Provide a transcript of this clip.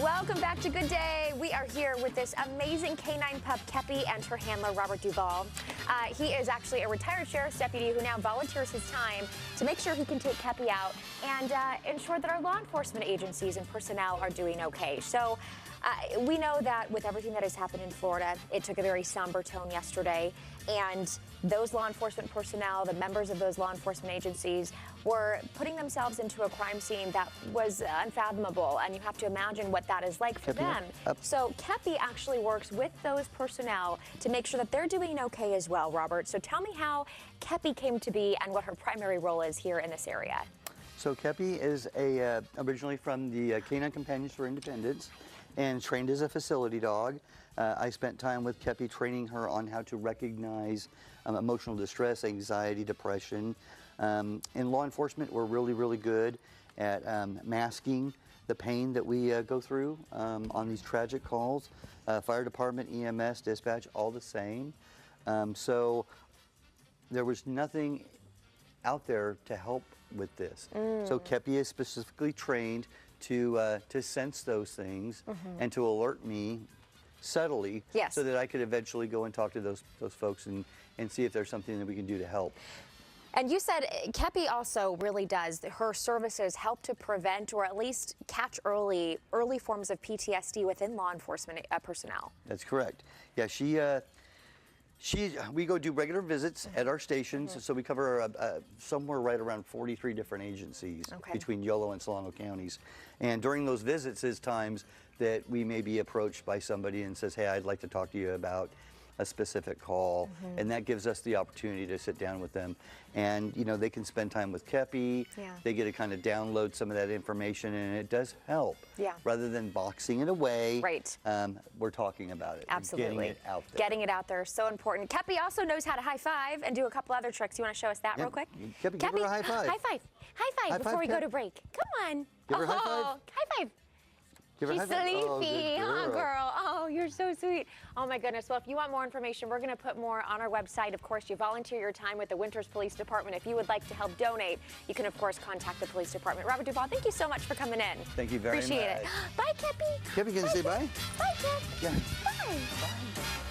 Welcome back to Good Day. We are here with this amazing canine pup, Kepi, and her handler, Robert Duvall. He is actually a retired sheriff's deputy who now volunteers his time to make sure he can take Kepi out and ensure that our law enforcement agencies and personnel are doing okay. So we know that with everything that has happened in Florida, it took a very somber tone yesterday, and those law enforcement personnel, the members of those law enforcement agencies, were putting themselves into a crime scene that was unfathomable, and you have to imagine what that is like for them. So Kepi actually works with those personnel to make sure that they're doing okay as well, Robert. So tell me how Kepi came to be and what her primary role is here in this area. So Kepi is originally from the Canine Companions for Independence and trained as a facility dog. I spent time with Kepi training her on how to recognize emotional distress, anxiety, depression. In law enforcement, we're really good at masking the pain that we go through on these tragic calls. Fire department, EMS, dispatch, all the same. So there was nothing out there to help with this. So Kepi is specifically trained to sense those things and to alert me subtly, so that I could eventually go and talk to those folks and see if there's something that we can do to help. And you said Kepi also really does, her services help to prevent or at least catch early forms of PTSD within law enforcement personnel. That's correct. Yeah, we go do regular visits at our stations, so we cover somewhere right around 43 different agencies between Yolo and Solano counties. And during those visits is times that we may be approached by somebody and says, hey, I'd like to talk to you about a specific call, and that gives us the opportunity to sit down with them. And they can spend time with Kepi, they get to kind of download some of that information, and it does help. Rather than boxing it away, we're talking about it. Absolutely. Getting it out there. Getting it out there is so important. Kepi also knows how to high five and do a couple other tricks. You want to show us that real quick? Kepi, give her a high five. High five. High five before we go to break. Come on. Give her a high five. High five. Give her She's a high five. sleepy, huh, girl? Oh, you're so sweet. Oh, my goodness. Well, if you want more information, we're going to put more on our website. Of course, you volunteer your time with the Winters Police Department. If you would like to help donate, you can, of course, contact the police department. Robert Duvall, thank you so much for coming in. Thank you very much. Appreciate it. Bye, Kepi. Kepi, can you say bye? Bye, Kepi. Yeah. Bye. Bye.